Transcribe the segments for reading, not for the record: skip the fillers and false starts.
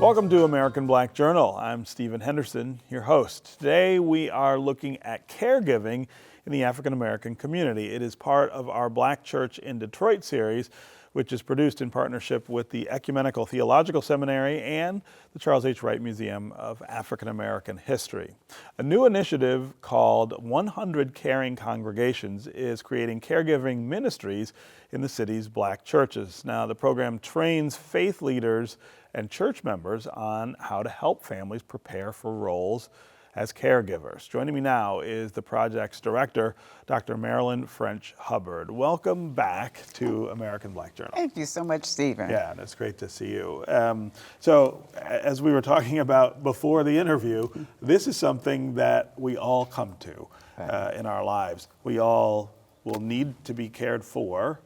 Welcome to American Black Journal. I'm Stephen Henderson, your host. Today we are looking at caregiving in the African American community. It is part of our Black Church in Detroit series, which is produced in partnership with the Ecumenical Theological Seminary and the Charles H. Wright Museum of African American History. A new initiative called 100 Caring Congregations is creating caregiving ministries in the city's Black churches. Now, the program trains faith leaders and church members on how to help families prepare for roles as caregivers. Joining me now is the project's director, Dr. Marilyn French Hubbard. Welcome back to American Black Journal. Thank you so much, Stephen. Yeah, and it's great to see you. So, as we were talking about before the interview, this is something that we all come to in our lives. We all will need to be cared for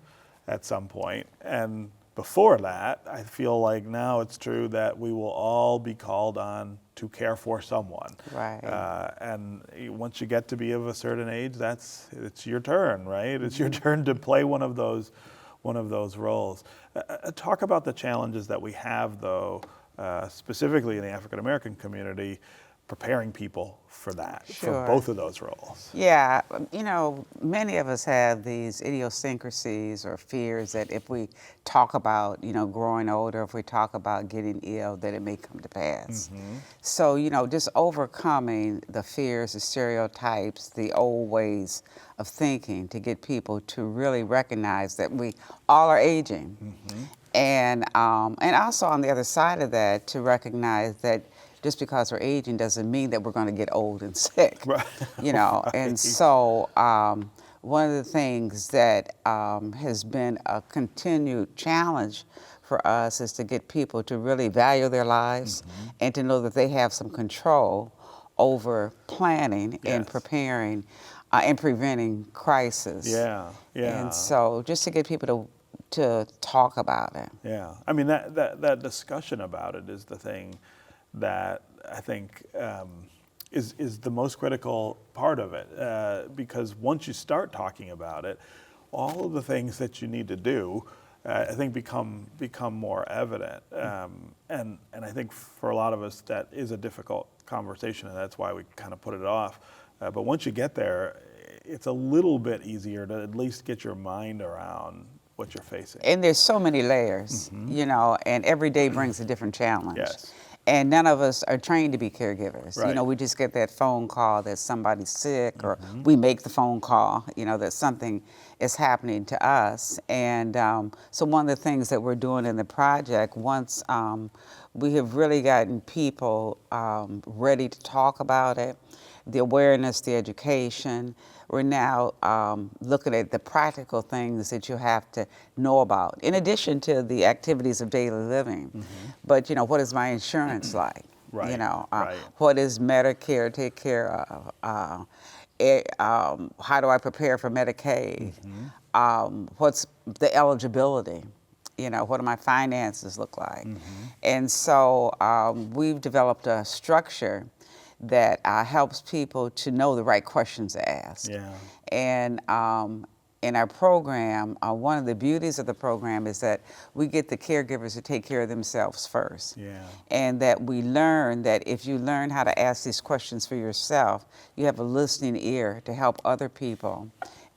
at some point, and before that, I feel like now it's true that we will all be called on to care for someone. Right. And once you get to be of a certain age, it's your turn, right? It's your turn to play one of those roles. Talk about the challenges that we have, though, specifically in the African American community, preparing people for that, for both of those roles. Yeah, you know, many of us have these idiosyncrasies or fears that if we talk about, you know, growing older, if we talk about getting ill, that it may come to pass. Mm-hmm. So, you know, just overcoming the fears, the stereotypes, the old ways of thinking to get people to really recognize that we all are aging. Mm-hmm. And also on the other side of that, to recognize that just because we're aging doesn't mean that we're going to get old and sick, right. You know. Right. And so one of the things that has been a continued challenge for us is to get people to really value their lives, mm-hmm. and to know that they have some control over planning, yes. and preparing and preventing crisis. Yeah, yeah. And so just to get people to talk about it. Yeah, I mean that discussion about it is the thing that I think is the most critical part of it, because once you start talking about it, all of the things that you need to do, I think become more evident, and I think for a lot of us that is a difficult conversation, and that's why we kind of put it off. But once you get there, it's a little bit easier to at least get your mind around what you're facing. And there's so many layers, mm-hmm. you know, and every day brings a different challenge. Yes. And none of us are trained to be caregivers. Right. You know, we just get that phone call that somebody's sick, mm-hmm. or we make the phone call, you know, that something is happening to us. And so one of the things that we're doing in the project, once we have really gotten people ready to talk about it, the awareness, the education, we're now looking at the practical things that you have to know about, in addition to the activities of daily living. Mm-hmm. But, you know, what is my insurance like? Right. You know, right. What does Medicare take care of? How do I prepare for Medicaid? Mm-hmm. What's the eligibility? You know, what do my finances look like? Mm-hmm. And so we've developed a structure that helps people to know the right questions to ask. Yeah. And in our program, one of the beauties of the program is that we get the caregivers to take care of themselves first. Yeah. And that we learn that if you learn how to ask these questions for yourself, you have a listening ear to help other people.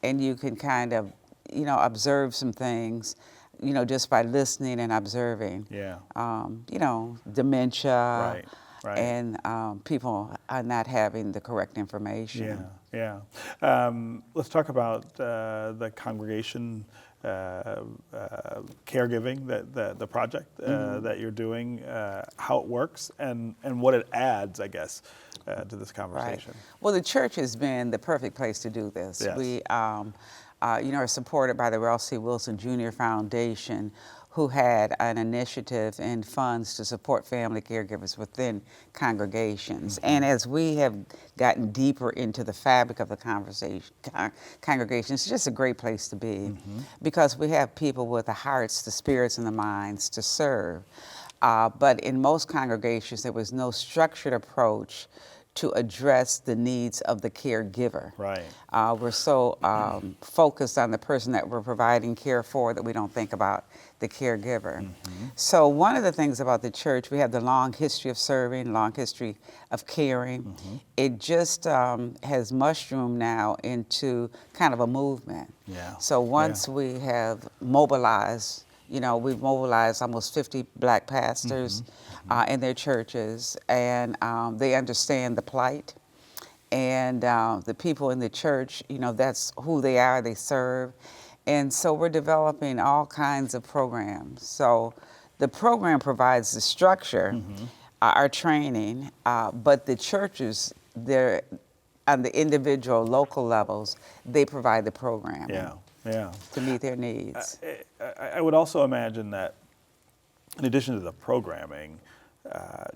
And you can kind of, you know, observe some things, you know, just by listening and observing. Yeah. You know, dementia. Right. Right. And people are not having the correct information. Yeah, yeah. Let's talk about the congregation caregiving, the project mm-hmm. that you're doing, how it works, and what it adds, I guess, to this conversation. Right. Well, the church has been the perfect place to do this. Yes. We, you know, are supported by the Ralph C. Wilson Jr. Foundation, who had an initiative and funds to support family caregivers within congregations. Mm-hmm. And as we have gotten deeper into the fabric of the congregation, it's just a great place to be, mm-hmm. because we have people with the hearts, the spirits, and the minds to serve. But in most congregations, there was no structured approach to address the needs of the caregiver. Right. We're so focused on the person that we're providing care for that we don't think about the caregiver. So one of the things about the church, we have the long history of serving, long history of caring. It just has mushroomed now into kind of a movement. Yeah. So once we have mobilized, we've mobilized almost 50 black pastors in their churches, and they understand the plight. And the people in the church, that's who they are, they serve. And so we're developing all kinds of programs. So the program provides the structure, our training, but the churches, they're on the individual local levels, they provide the programming to meet their needs. I would also imagine that in addition to the programming,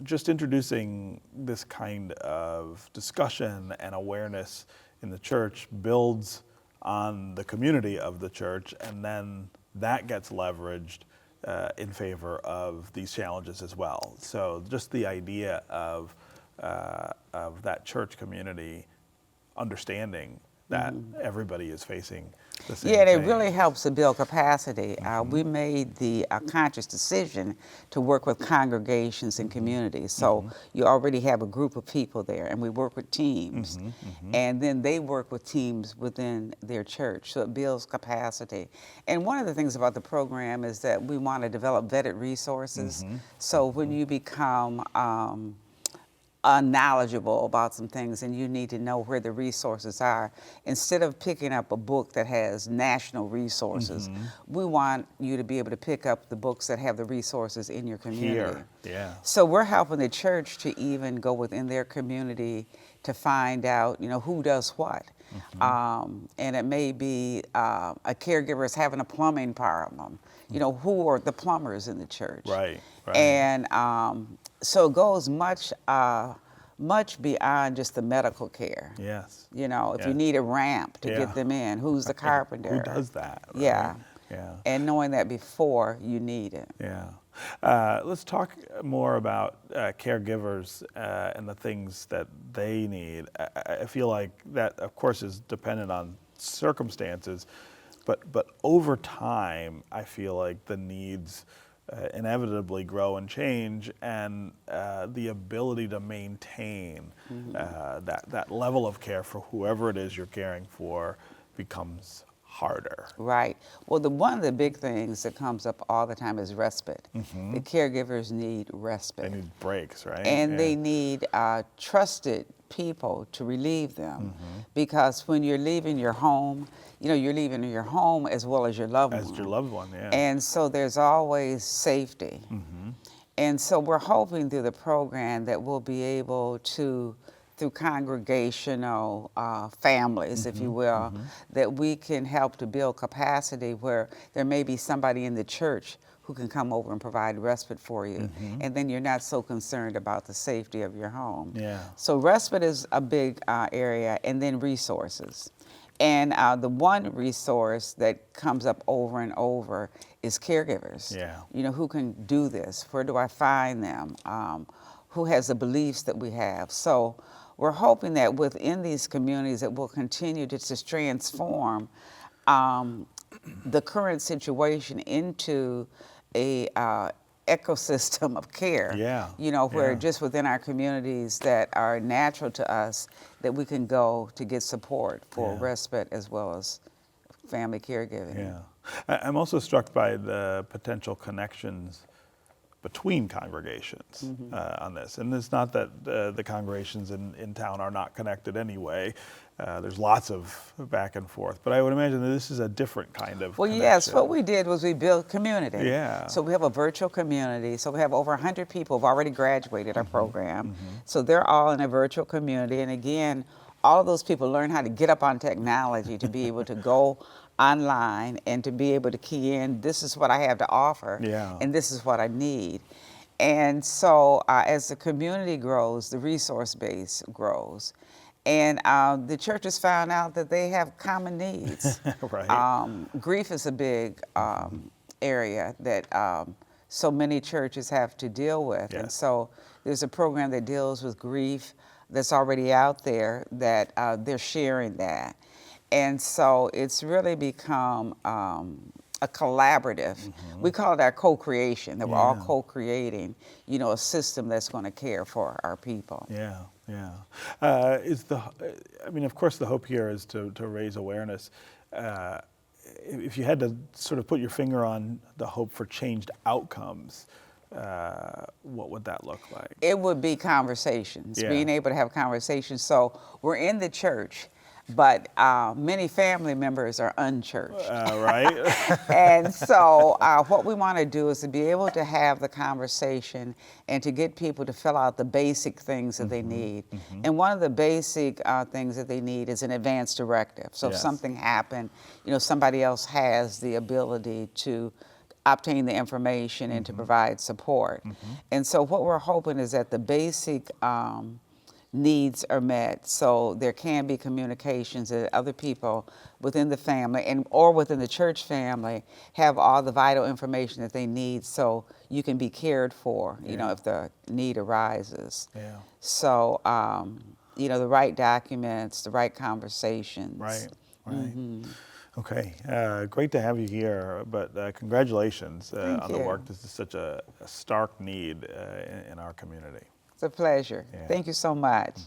just introducing this kind of discussion and awareness in the church builds on the community of the church, and then that gets leveraged in favor of these challenges as well. So just the idea of that church community understanding that everybody is facing the same Yeah, thing. it really helps to build capacity. We made the conscious decision to work with congregations and communities. So you already have a group of people there, and we work with teams. And then they work with teams within their church, so it builds capacity. And one of the things about the program is that we want to develop vetted resources. So when you become knowledgeable about some things and you need to know where the resources are, instead of picking up a book that has national resources, we want you to be able to pick up the books that have the resources in your community. Yeah. So we're helping the church to even go within their community to find out, who does what. And it may be a caregiver is having a plumbing problem. Who are the plumbers in the church? Right. And so it goes much beyond just the medical care. Yes. If you need a ramp to get them in, who's the carpenter? Who does that? Right? Yeah. Yeah. And knowing that before you need it. Yeah. Let's talk more about caregivers and the things that they need. I feel like that, of course, is dependent on circumstances, but over time, I feel like the needs inevitably grow and change, and the ability to maintain that level of care for whoever it is you're caring for becomes harder. Right. Well, one of the big things that comes up all the time is respite. The caregivers need respite. They need breaks, right? And they need trusted people to relieve them, because when you're leaving your home, you're leaving your home as well as your loved one. As your loved one, yeah. And so there's always safety. And so we're hoping through the program that we'll be able to, through congregational families, if you will, that we can help to build capacity where there may be somebody in the church who can come over and provide respite for you. And then you're not so concerned about the safety of your home. Yeah. So respite is a big area, and then resources. And the one resource that comes up over and over is caregivers. Yeah. Who can do this? Where do I find them? Who has the beliefs that we have? So we're hoping that within these communities that we'll continue to transform the current situation into a ecosystem of care. Where just within our communities that are natural to us, that we can go to get support for respite as well as family caregiving. Yeah. I'm also struck by the potential connections between congregations on this. And it's not that the congregations in town are not connected anyway. There's lots of back and forth. But I would imagine that this is a different kind of connection. Yes, what we did was we built community. Yeah. So we have a virtual community. So we have over 100 people who have already graduated our program. So they're all in a virtual community. And again, all of those people learn how to get up on technology to be able to go online and to be able to key in, this is what I have to offer, and this is what I need. And so as the community grows, the resource base grows. And the churches found out that they have common needs. Grief is a big area that so many churches have to deal with. And so there's a program that deals with grief that's already out there that they're sharing that. And so it's really become a collaborative. We call it our co-creation, that we're all co-creating, a system that's going to care for our people. Yeah, yeah. I mean, of course, the hope here is to raise awareness. If you had to sort of put your finger on the hope for changed outcomes, what would that look like? It would be conversations, being able to have conversations. So we're in the church, but many family members are unchurched. Right. And so what we want to do is to be able to have the conversation and to get people to fill out the basic things that they need. And one of the basic things that they need is an advance directive. So if something happened, somebody else has the ability to obtain the information and to provide support. And so what we're hoping is that the basic needs are met, so there can be communications that other people within the family or within the church family have all the vital information that they need, so you can be cared for, if the need arises. So, the right documents, the right conversations. Right. Okay, great to have you here, but congratulations on the work. This is such a stark need in our community. It's a pleasure. Thank you so much.